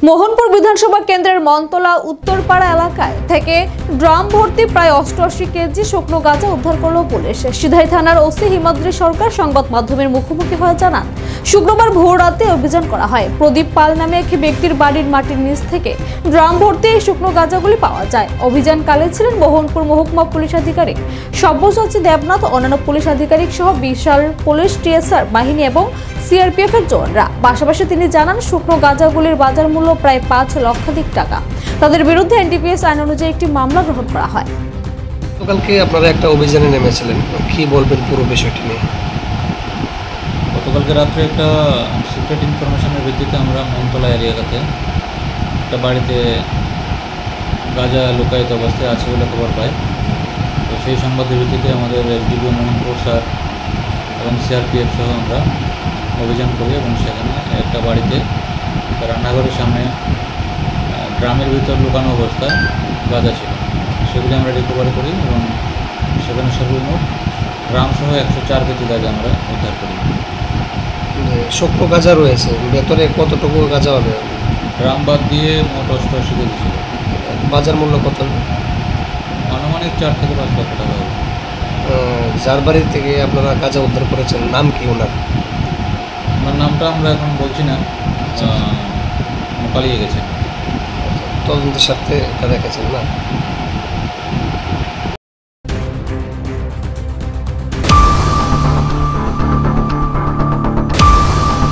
মোহনপুর বিধানসভা কেন্দ্রের মনতলা উত্তরপাড়া এলাকায় থেকে ড্রাম ভর্তি প্রায় 88 কেজি শুকনো গাঁজা উদ্ধার করল পুলিশ। সিধাই থানার ওসি হিমাদ্রি সরকার সংবাদ মাধ্যমের মুখোমুখি হয়ে জানান, শুক্রবার ভোর রাতে অভিযান করা হয়। প্রদীপ পাল নামে এক ব্যক্তির বাড়ির মাটির নিচ থেকে ড্রাম ভর্তি এই শুকনো গাঁজাগুলি পাওয়া যায়। অভিযানকালে ছিলেন মোহনপুর মহকুমা পুলিশ আধিকারিক সব্যসাচী দেবনাথ, অন্যান্য পুলিশ আধিকারিক সহ বিশাল পুলিশ টিএসআর বাহিনী এবং সিআরপিএফ এর জওয়ানরা। পাশাপাশি তিনি জানান, শুকনো গাঁজাগুলির বাজার মূল্য প্রায় 5 লক্ষাধিক টাকা। তাদের বিরুদ্ধে এনডিপিএস আইন অনুযায়ী একটি মামলা গ্রহণ করা হয়। গতকালকে আপনারা একটা অভিযানে নেমেছিলেন, কি বলবেন পুরো বিষয়টি নিয়ে? গতকালকে রাত্রে একটা সিক্রেট ইনফরমেশনের ভিত্তিতে আমরা মনতলা এরিয়াতে একটা বাড়িতে গাঁজা লুকায়িত অবস্থায় আছে বলে খবর পাই। তো সেই সংবাদের ভিত্তিতে আমাদের এসডিপিও মোহনপুর স্যার এবং সিআরপিএফ সহ আমরা অভিযান করি এবং সেখানে একটা বাড়িতে রান্নাঘরের সামনে ড্রামের ভিতর লুকানো অবস্থায় গাঁজা ছিল, সেগুলি আমরা রিকভারি করি এবং সেখানে সর্বমোট ড্রাম সহ 104 কেজি গাঁজা আমরা উদ্ধার করি। শুকনো গাঁজা রয়েছে, ভেতরে কতটুকু গাঁজা হবে? ড্রাম বাদ দিয়ে মোট 88 কেজি ছিল। বাজার মূল্য কত? আনুমানিক 4 থেকে 5 লক্ষ টাকা হবে। যার বাড়ি থেকে আপনারা গাঁজা উদ্ধার করেছেন, নাম কি ওনার? ওনার নামটা আমরা এখন বলছি না, পালিয়ে গেছে। তদন্তের সাথে এটা দেখেছেন না?